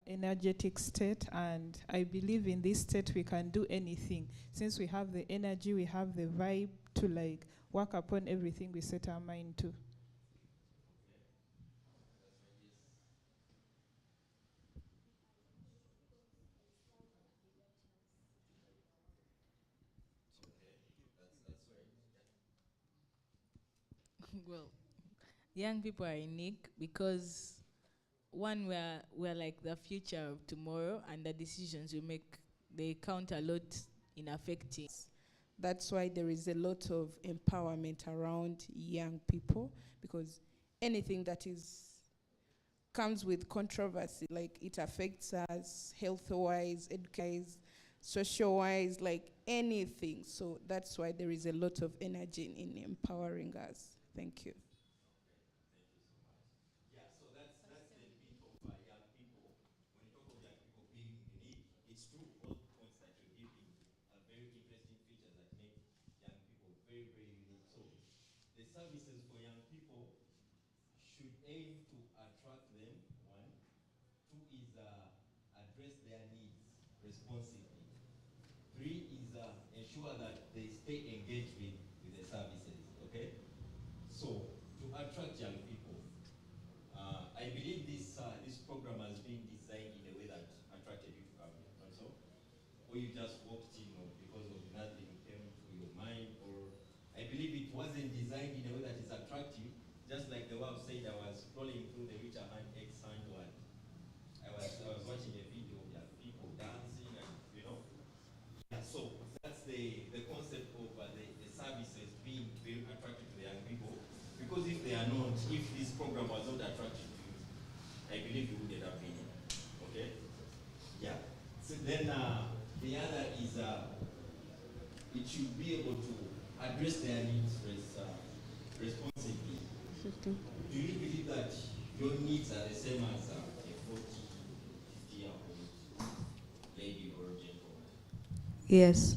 energetic state, and I believe in this state we can do anything. Since we have the energy, we have the vibe to like work upon everything we set our mind to. Well, young people are unique because one, we're like the future of tomorrow, and the decisions we make, they count a lot in affecting. That's why there is a lot of empowerment around young people, because anything that is comes with controversy, like it affects us health-wise, education-wise, social-wise, like anything. So that's why there is a lot of energy in empowering us. Thank you. Yes.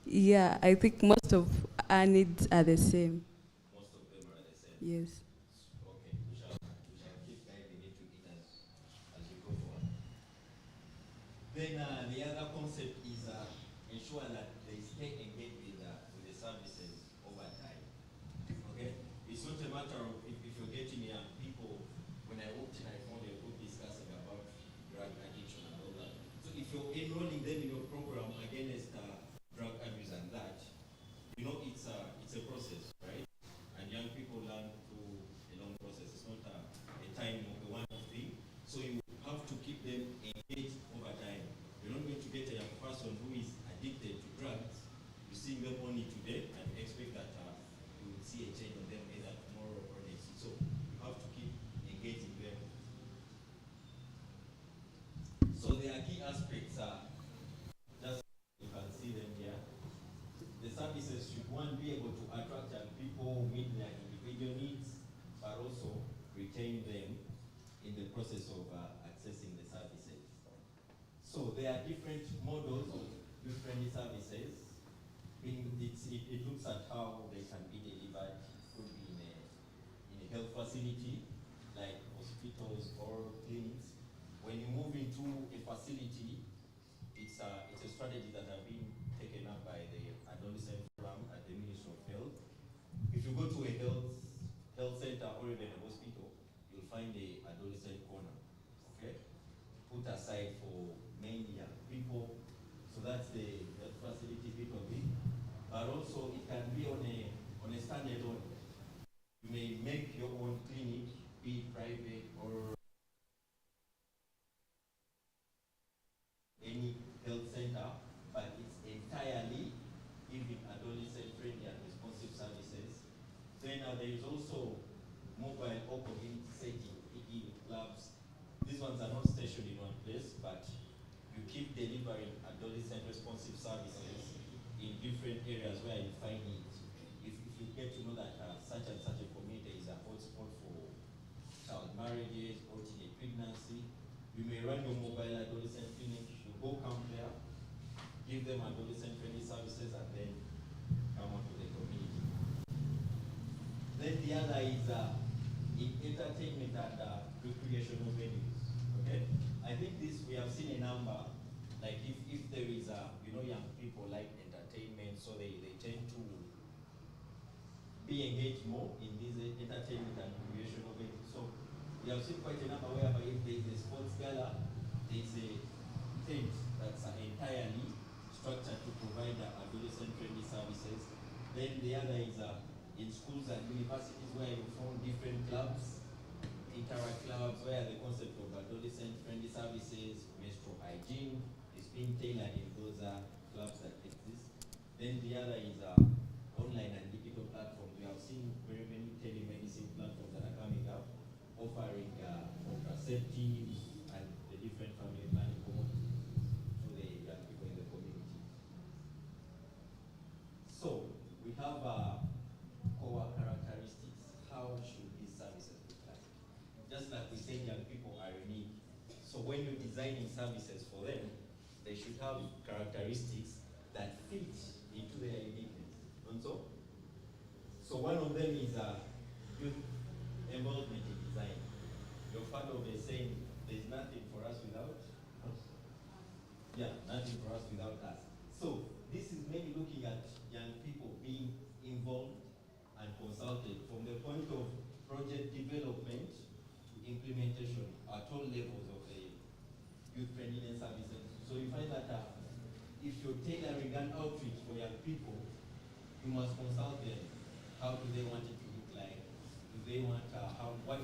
Yeah, I think most of our needs are the same. Yes. place, but you keep delivering adolescent responsive services in different areas where you find it. If you get to know that such and such a community is a hotspot for child marriages or teenage pregnancy, you may run your mobile adolescent clinic, you go camp there, give them adolescent-friendly services, and then come on to the community. Then the other is in entertainment and recreational venues. Okay, I think this we have seen a number. Like if there is young people like entertainment, so they tend to be engaged more in these entertainment and recreational venues. So we have seen quite a number whereby if there is a sports gala, there is a tent that's entirely structured to provide adolescent-friendly services. Then the other is in schools and universities where you form different clubs, interact clubs, where the concept of adolescent-friendly services, menstrual hygiene is being tailored in those clubs that exist. Then the other is online and digital platforms. We have seen very many telemedicine platforms that are coming up, offering contraceptives and the different family planning commodities to the young people in the community. So we have core characteristics. How should these services look like? Just like we said, young people are unique. So when you're designing services for them, they should have characteristics that fit into their uniqueness. And so one of them is youth involvement in design. You're part of a saying, there's nothing for us without us. Yeah, nothing for us without us. So this is mainly looking at young people being involved and consulted from the point of project development to implementation at all levels of the youth friendliness services. So you find that if you're tailoring an outreach for young people, you must consult them. How do they want it to look like? Do they want what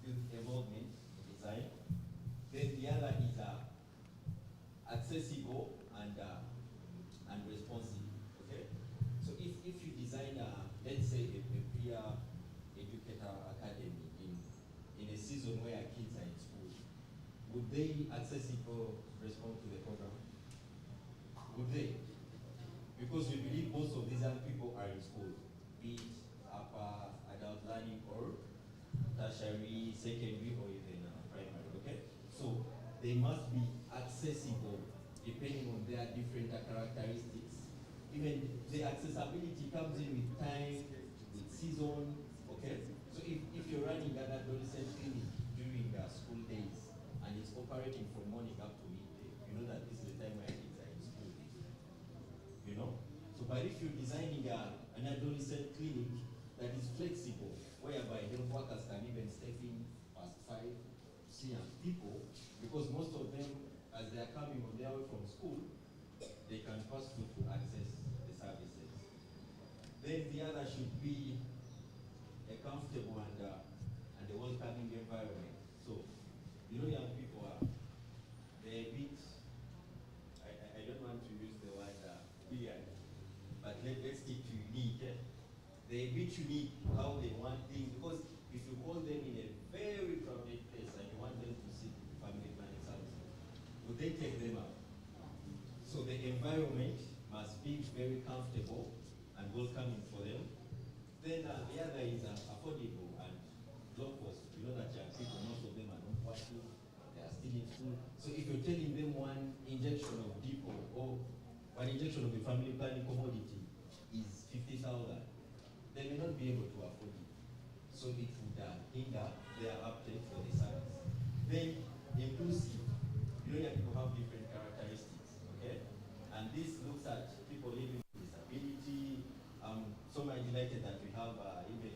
youth involvement in design? Then the other is accessible and responsive. Okay, so if you design let's say a peer educator academy in a season where kids are in school, would they accessible respond to the program? Would they? Because we believe most of these young people are in school, be it upper adult learning or tertiary, secondary, or even primary. Okay, so they must be accessible depending on their different characteristics. Even the accessibility comes in with time, with season. Okay, so if you're running an adolescent clinic during school days and it's operating from morning up to midday, you know that this is the time where kids are in school. You know, so but if you're designing an adolescent clinic that is flexible, whereby health workers can even step in past 5 to see young people, because most of them, as they are coming on their way from school, they can pass through to access the services. Then the other should be a comfortable and a welcoming environment. So, you know, young people are they're a bit. I don't want to use the word weird, but let's stick to unique. They're a bit unique how they want things, because if you call them in a very crowded place and you want them to seek family planning services, would they take them up? So the environment must be very comfortable and welcoming for them. Then the other is affordable and low cost. You know that young people, most of them are not working, they are still in school. So if you're telling them one injection of depot or one injection of a family planning commodity is 50,000, they may not be able to afford it. So it would hinder their uptake for the service. Then inclusive, you know that people have different characteristics, okay? And this looks at people living with disability. So much delighted that we have even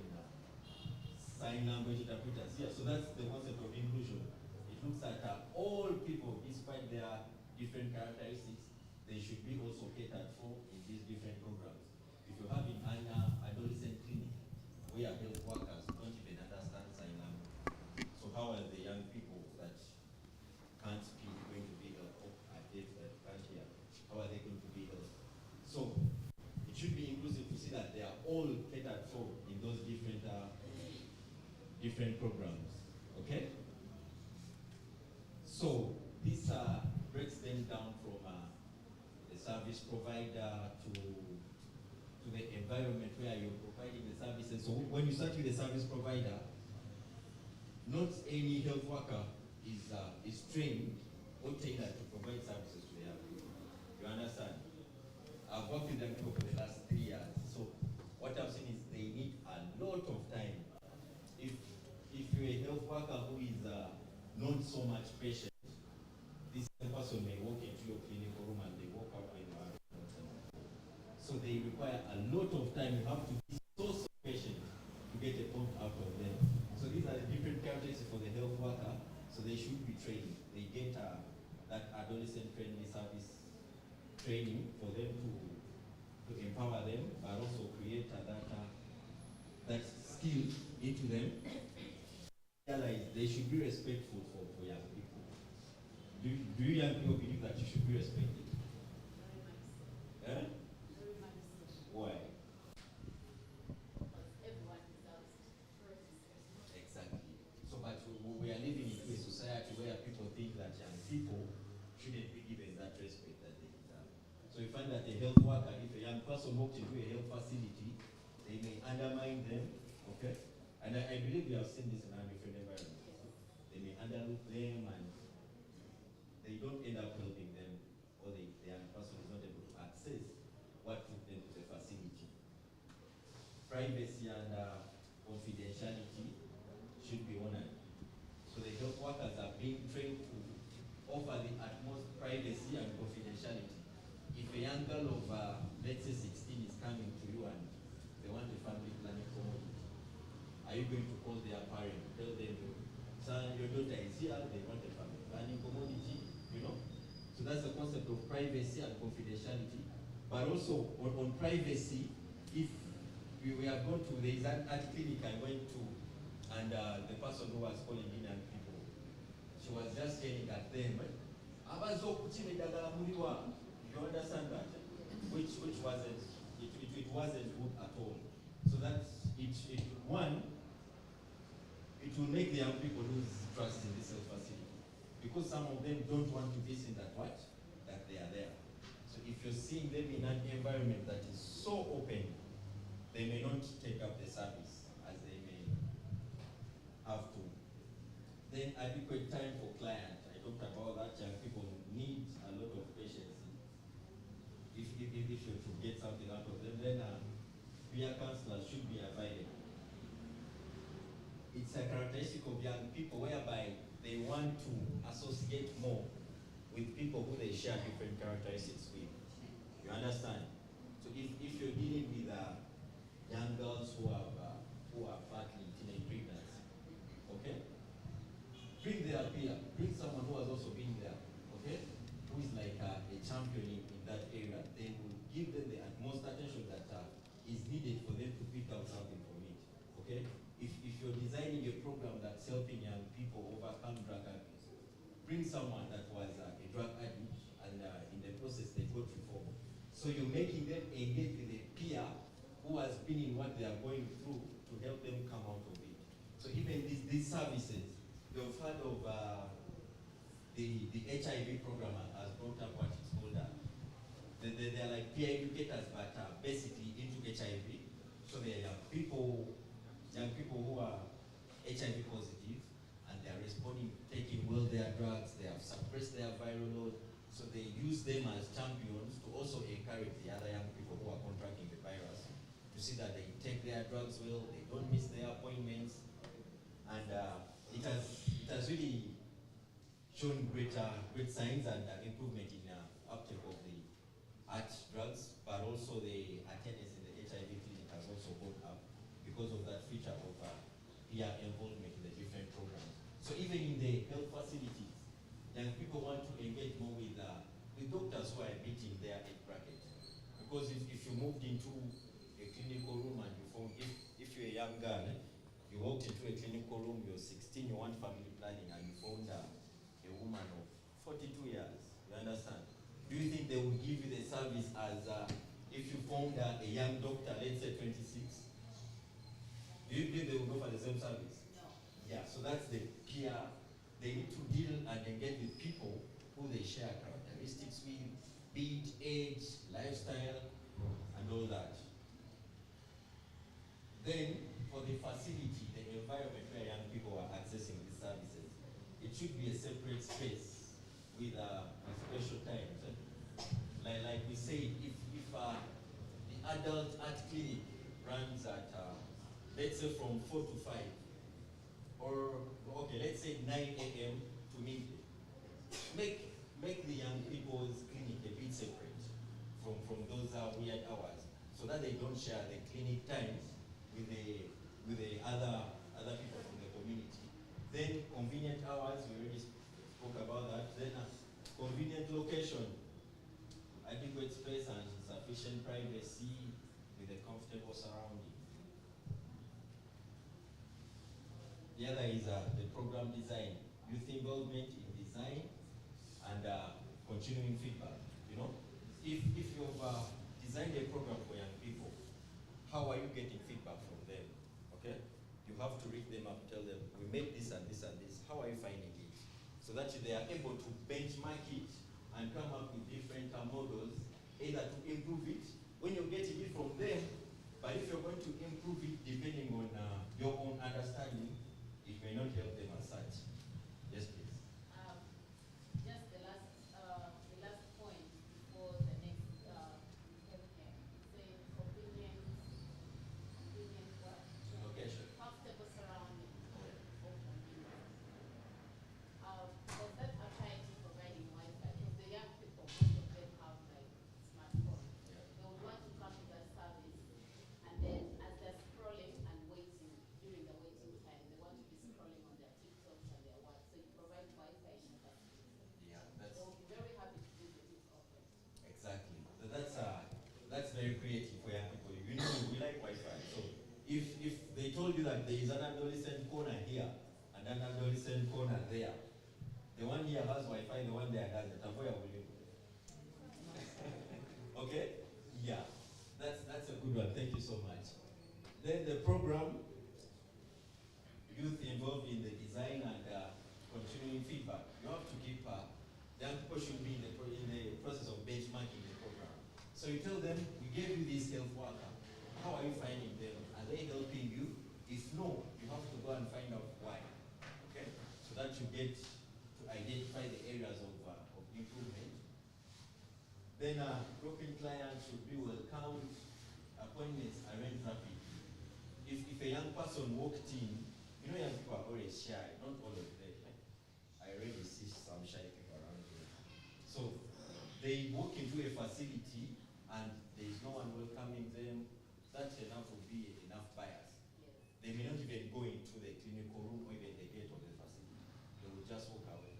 sign language interpreters here. So that's the concept of inclusion. It looks at all people, despite their different characteristics, they should be also catered for in these different programs. If you're having an adolescent clinic where health workers don't even understand sign language, so how are the young people that can't speak going to be helped, or are deaf that can't hear, how are they going to be helped? So it should be inclusive to see that they are all catered for in those different different programs. Okay? So this breaks them down from the service provider to the environment where you're providing the services. So when you start with the service provider, not any health worker is trained or tailored to provide services to their people. You understand? I've worked with them for the last 3 years. So what I've seen is they need a lot of time. If you're a health worker who is not so much patient, this person may walk into your clinical room and they walk out when you are. So they require a lot of time. You have to be so patient to get a point out of them. So these are the different characteristics for the health worker. So they should be trained. They get that adolescent friendly service training for them to empower them, but also create that skill into them. Realize they should be respectful for young people. Do you young people believe that you should be respected? Eh? Why? Exactly. So, but we are living in a society where people think that young people shouldn't be given that respect that they deserve. So you find that a health worker, if a young person walks into a health facility, they may undermine them, okay? And I believe we have seen this in our different environments. They may underlook them and they don't end up helping them, or the young person is not able to access what took them to the facility. Privacy and confidentiality should be honored. So the health workers are being trained to offer the utmost privacy and confidentiality. If a young girl of, let's say 16 is coming to you and they want a family planning commodity, are you going to call their parent, tell them, son, your daughter is here, they want a family planning commodity, you know? So that's the concept of privacy and confidentiality. But also on privacy, if we are going to, there is an art clinic I went to, and the person who was calling in young people, she was just yelling at them, you understand that? Which wasn't, it wasn't good at all. So that one, it will make the young people lose trust in this health facility. Because some of them don't want to listen that they are there. So if you're seeing them in an environment that is so open, they may not take up the service as they may have to. Then adequate time for client. I talked about that. Young people need a lot of patience. If you to get something out of them, then peer counselors should be available. It's a characteristic of young people whereby they want to associate more with people who they share different characteristics with. You understand? So if you're dealing with young girls who are partly teenage pregnancy, okay? Bring their peer, bring someone who has also been there, okay? Who is like a champion in that area. They will give them the utmost attention that is needed for them to pick out something from it, okay? If you're designing a program that's helping young people overcome drug abuse, bring someone that was a drug addict and in the process they got reformed. So you're making them engage with a peer who has been in what they are going through to help them come out of it. So even these services, you've heard of the HIV program has brought up what it's called. They are like peer educators, but basically into HIV. So they are young people who are HIV positive, and they are responding, taking well their drugs, they have suppressed their viral load, so they use them as champions to also encourage the other young people who are contracting the virus to see that they take their drugs well, they don't miss their appointments, and it has really shown great signs and improvement in uptake of the art drugs, but also the attendance in the HIV clinic has also gone up because of that feature of peer involvement in the different programs. So even in the health facilities, young people want to engage more with doctors who are a bit in their age bracket. Because if you moved into a clinical room and you found, if you're a young girl, you walked into a clinical room, you're 16, you want family planning, and you found a woman of 42 years, you understand? Do you think they will give you the service as if you found a young doctor, let's say 26? Do you believe they will offer the same service? No. Yeah, so that's the peer. They need to deal and engage with people who they share characteristics with, be it age, lifestyle, and all that. Then, for the facility, the environment where young people are accessing these services, it should be a separate space with special times. Like we say, if the adult art clinic runs at, let's say from 4 to 5, or, okay, let's say 9 a.m. to midday, make the young people's clinic a bit separate from those weird hours, so that they don't share the clinic times with the other people from the community. Then convenient hours, we already spoke about that. Then convenient location, adequate space and sufficient privacy with a comfortable surrounding. The other is the program design, youth involvement in design and continuing feedback. You know, if you've designed a program for young people, how are you getting feedback from them? Okay, you have to read them up, tell them we made this and this and this. How are you finding it? So that they are able to benchmark it and come up with different models, either to improve it when you're getting it from them. But if you're going to improve it depending on your own understanding, it may not help them as such. Yes, please. Just the last point before the next healthcare. Say convenient what? Location. Comfortable surroundings or convenience. Does that apply to providing Wi-Fi? Because the young people, most of them have like smartphones. Yeah. They would want to come to that service, and then as they're scrolling and waiting during the waiting time, they want to be scrolling on their TikToks and their what. So you provide Wi-Fi in that. Yeah, They'll be very happy to do the gift offering. exactly. So that's very creative for young people. You know, we like Wi-Fi. So if they told you that there is an adolescent corner here and an adolescent corner there, the one here has Wi-Fi, the one there doesn't. Where will you go? Okay? Yeah. That's a good one. Thank you so much. Then the program, youth involved in the design and continuing feedback. You have to keep young people should be in the process of benchmarking the program. So you tell them, we gave you this health worker. How are you finding them? Are they helping you? If no, you have to go and find out why. Okay? So that you get to identify the areas of improvement. Then broken clients should be welcomed. Appointments arranged rapidly. If a young person walked in, you know young people are always shy, not all of them. I already see some shy people around here. So they walk into a facility and there is no one welcoming them, that enough will be enough bias. Yes. They may not even go into the clinical room or even the gate of the facility. They will just walk away.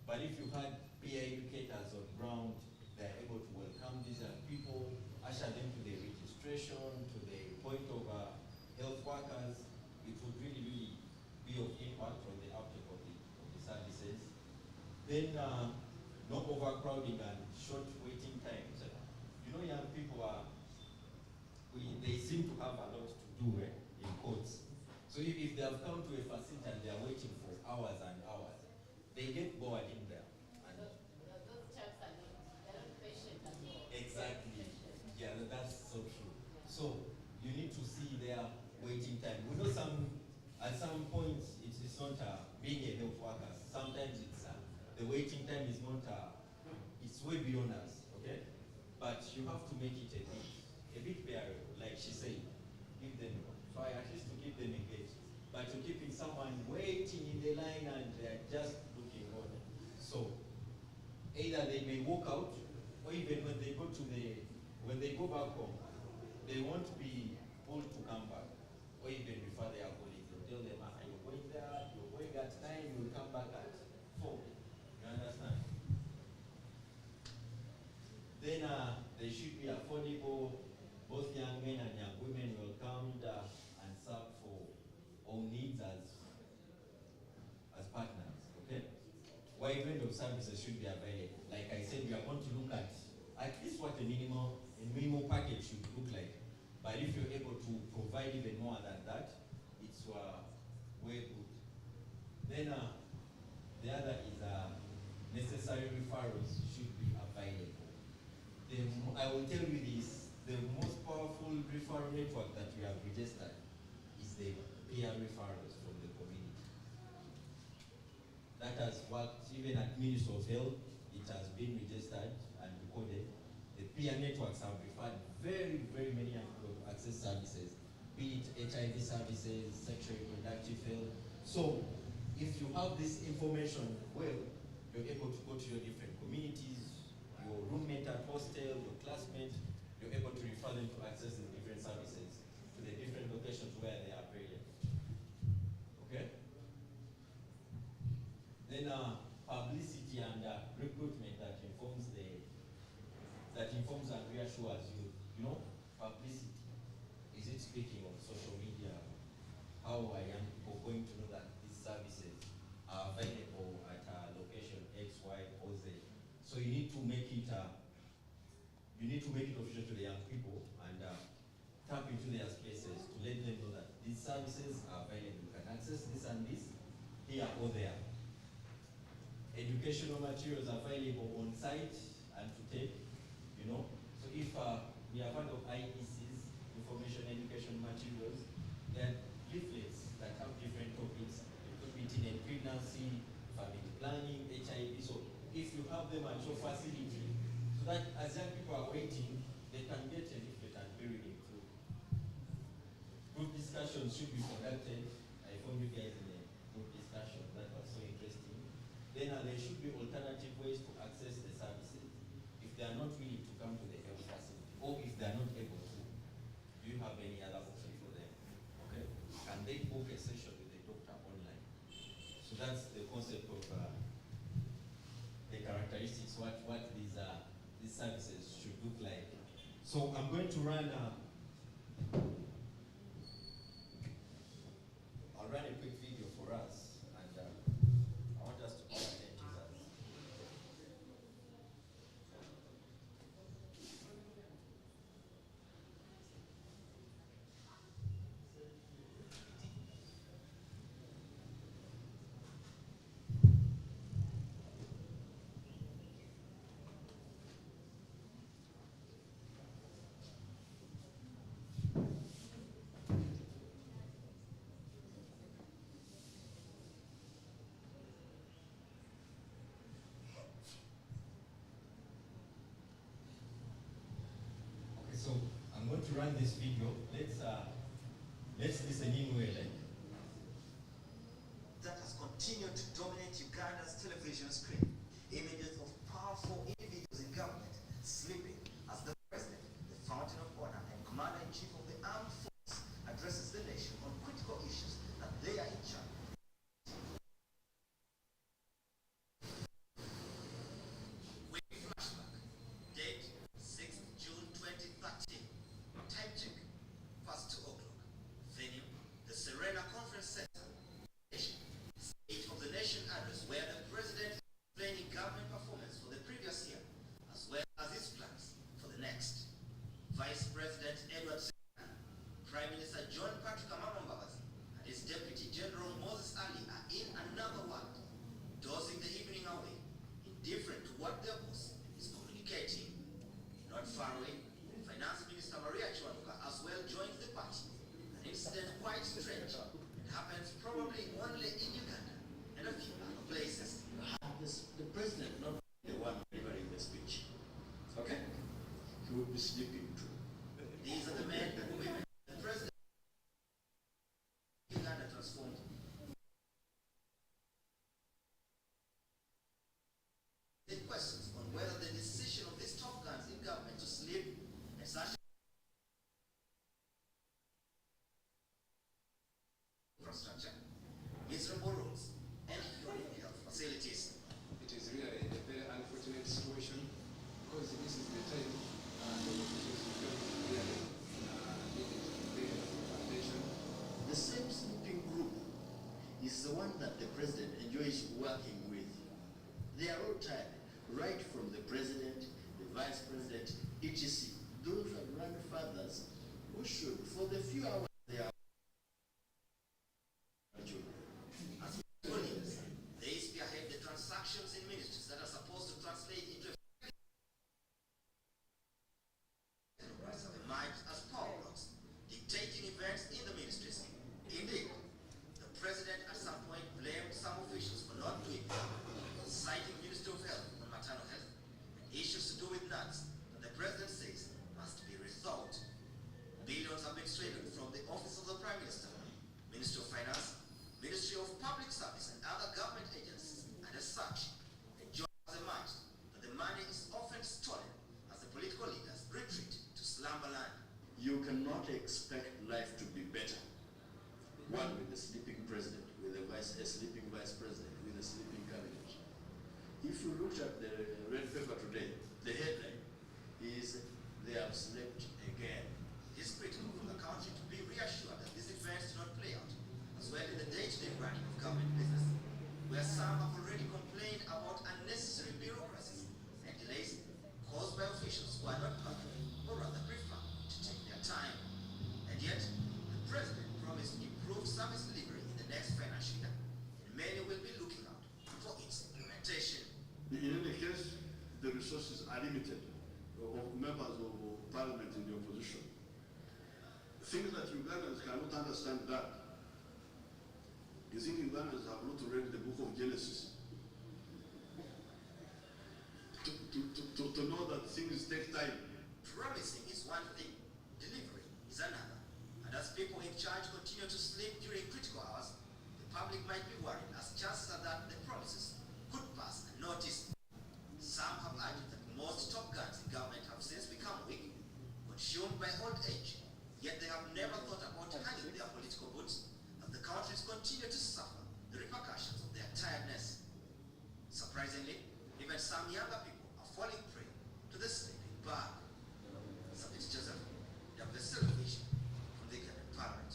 But if you had peer educators on ground, they're able to welcome these people, usher them to the registration, to the point of health workers, it would really, really be of impact on the uptake of the services. Then no overcrowding and short waiting times. You know, young people they seem to have a lot to do in courts. So if they have come to a facility and they are waiting for hours and hours, they get bored in there. And Those chaps are they're not patient at all. exactly. Yeah, that's so true. So you need to see their waiting time. We know at some points it's not being a health worker. Sometimes it's the waiting time is not it's way beyond us. Okay, but you have to make it a bit bearable, like she said. Give them try at least to keep them engaged. But to keeping someone waiting in the line and they're just looking on. So either they may walk out, or even when they go back home, they won't be pulled to come back, or even refer their colleagues. They'll tell them, you're going there, you're going at 9, you'll come back at 4. You understand? Then they should be affordable. Both young men and young women welcomed and served for all needs as partners. Okay? Wide range of services should be available. Like I said, we are going to look at least what a minimal package should look like. But if you're able to provide even more than that, it's way good. Then the other is necessary referrals should be available. I will tell you this, the most powerful referral network that we have registered is the peer referrals from the community. That has worked even at Ministry of Health. It has been registered and recorded. The peer networks have referred very, very many young people to access services, be it HIV services, sexual reproductive health. So if you have this information, well, you're able to go to your different communities, your roommate at hostel, your classmates, you're able to refer them to access the different services to the different locations where they are available. Okay? Then publicity and recruitment that informs and reassures you. You know, publicity. Is it speaking on social media? How are young people going to know that these services are available at a location X, Y, or Z? So you need to make it official to the young people and tap into their spaces to let them know that these services are available. You can access this and this here or there. Educational materials available on site and to take, you know. So if we have heard of IECs, information education materials, then leaflets that have different topics. It could be teen and pregnancy, family planning, HIV. So if you have them at your facility, so that as young people are waiting, they can get a leaflet and be reading through. Group discussions should be conducted. I found you guys in a group discussion. That was so interesting. Then there should be alternative ways to access the services if they are not willing to come to the health facility, or if they are not able to. Do you have any other option for them? Okay. Can they book a session with a doctor online? So that's the concept of the characteristics, what these services should look like. So I'm going to run I'll run a quick video for us, and I want us to pay attention to that. Okay, so I'm going to run this video. Let's listen in well. That has continued to dominate Uganda's television screen. Images of powerful individuals in government sleeping as the president, the fountain of honor, and commander-in-chief of the armed forces addresses the nation on critical issues that they are in charge. Quick flashback. Date 6th June 2013. Time check. Past 2 o'clock. Venue, the Serena Conference Center. State of the Nation address where the president is explaining government performance for the previous year, as well as his plans for the next. Vice President Edward Serena, Prime Minister John Patrick Amamambabazi, and his Deputy General Moses Ali are in another world, dosing the evening away, indifferent to what their boss is communicating. Not far away, Finance Minister Maria Chwanuka as well joins the party. An incident quite strange. It happens probably only in Uganda and a few other places. The president not the one delivering the speech. Okay? He would be sleeping too. These are the men and women the president Uganda transformed. The questions on whether the decision of these top guns in government to sleep and such infrastructure, miserable roads, and health facilities. It is really a very unfortunate situation because this is the time the officials really needed attention. The same sleeping group is the one that the president enjoys working with. They are all tired, right from the president, the vice president, etc. Those are grandfathers who should, for the few hours they are children. As Williams such, a job has emerged that the money is often stolen as the political leaders retreat to slumberland. You cannot expect life to be better. One with a sleeping president, with a sleeping vice president, with a sleeping cabinet. If you looked at the red paper today, the headline is "They have slept again." It is critical for the country to be reassured that these events do not play out as well in the day-to-day running of government business, where some have already complained about unnecessary bureaucracies and delays caused by officials who are not punctual, or rather prefer to take their time. And yet, the president promised improved service delivery in the next financial year, and many will be looking out for its implementation. In any case, the resources are limited of members of parliament in the opposition. Things that Ugandans cannot understand that. You think Ugandans have not read the book of Genesis? To know that things take time. Promising is one thing, delivery is another. And as people in charge continue to sleep during critical hours, the public might be worried as chances are that the promises could pass unnoticed. Some have argued that most top guns in government have since become weak, consumed by old age, yet they have never thought about hanging their political boots as the countries continue to suffer the repercussions of their tiredness. Surprisingly, even some younger people are falling prey to the sleeping bag. Subject Joseph, WS Television from the Uganda Parliament.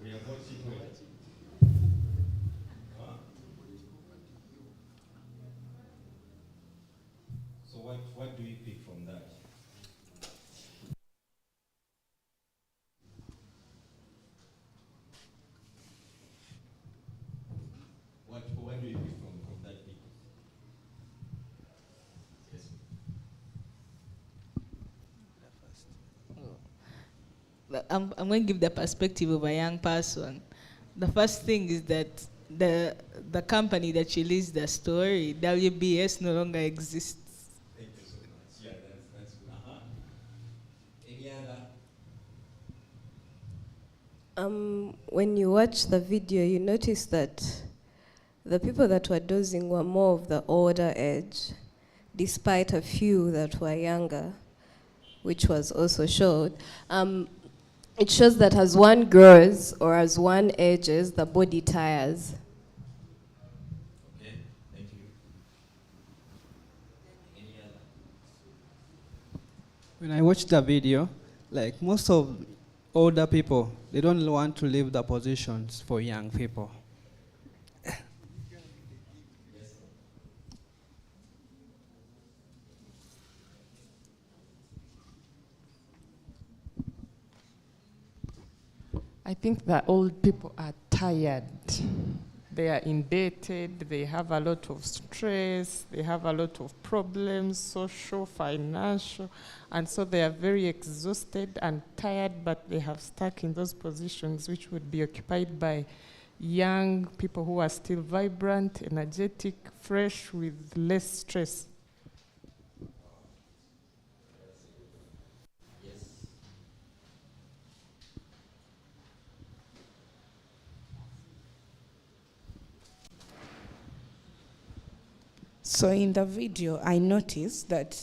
We are voting with. Huh? So what do you pick from that? What do you pick from that pick? Yes. I'm going to give the perspective of a young person. The first thing is that the company that released the story, WBS, no longer exists. Thank you so much. Yeah, that's good. Any other? When you watch the video, you notice that the people that were dozing were more of the older age, despite a few that were younger, which was also showed. It shows that as one grows or as one ages, the body tires. Okay, thank you. Any other? When I watched the video, like most of older people, they don't want to leave the positions for young people. I think that old people are tired. They are indebted, they have a lot of stress, they have a lot of problems, social, financial, and so they are very exhausted and tired, but they have stuck in those positions which would be occupied by young people who are still vibrant, energetic, fresh, with less stress. So in the video, I noticed that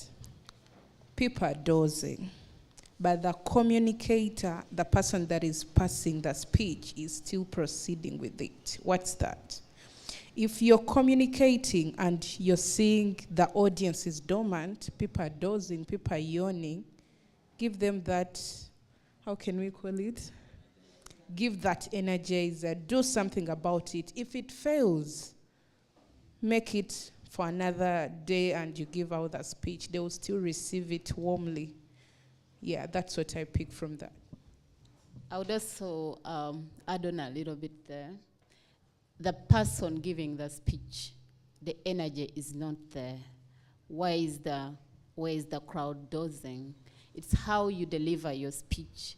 people are dozing, but the communicator, the person that is passing the speech, is still proceeding with it. What's that? If you're communicating and you're seeing the audience is dormant, people are dozing, people are yawning, give them that, how can we call it? Give that energizer, do something about it. If it fails, make it for another day and you give out the speech, they will still receive it warmly. Yeah, that's what I pick from that. I would also add on a little bit there. The person giving the speech, the energy is not there. Where is the crowd dozing? It's how you deliver your speech.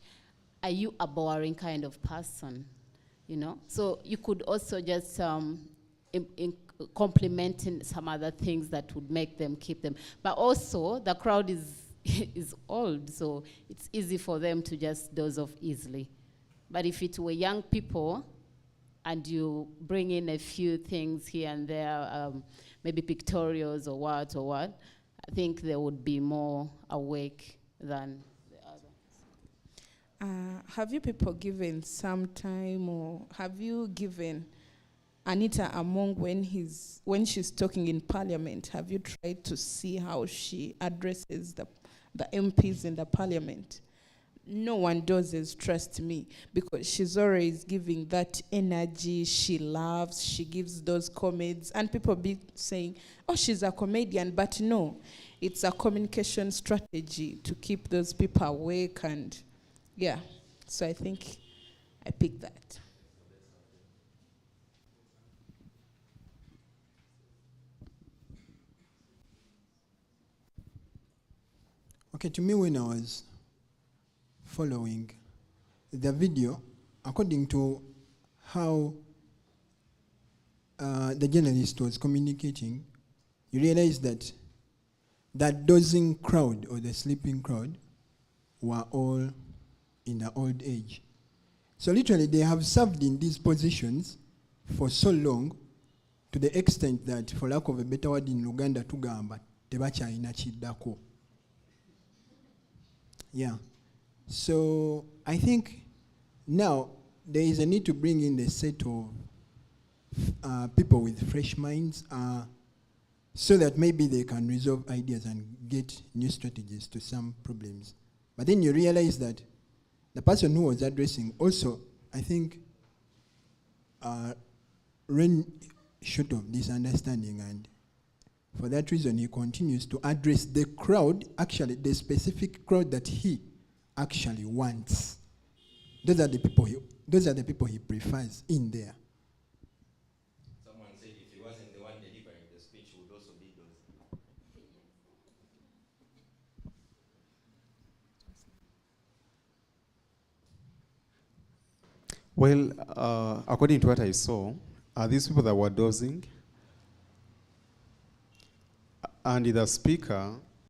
Are you a boring kind of person? You know? So you could also just complementing some other things that would make them keep them. But also, the crowd is is old, so it's easy for them to just doze off easily. But if it were young people, and you bring in a few things here and there, maybe pictorials or what, I think they would be more awake than the others. Have you people given some time, or have you given Anita Among when she's talking in Parliament? Have you tried to see how she addresses the MPs in the Parliament? No one does this, trust me, because she's always giving that energy. She laughs, she gives those comments, and people be saying, oh, she's a comedian, but no, it's a communication strategy to keep those people awake. And yeah, so I think I picked that. Okay, to me, when I was following the video, according to how the journalist was communicating, you realize that that dozing crowd or the sleeping crowd were all in the old age. So literally they have served in these positions for so long, to the extent that, for lack of a better word in Luganda, tugamba tebakyalina kiddako. Yeah. So I think now there is a need to bring in a set of people with fresh minds, so that maybe they can resolve ideas and get new strategies to some problems. But then you realize that the person who was addressing also, I think, ran short of this understanding, and for that reason he continues to address the crowd, actually the specific crowd that he actually wants. Those are the people he prefers in there. Someone said if he wasn't the one delivering the speech, he would also be those. Well, according to what I saw, these people that were dozing, and the speaker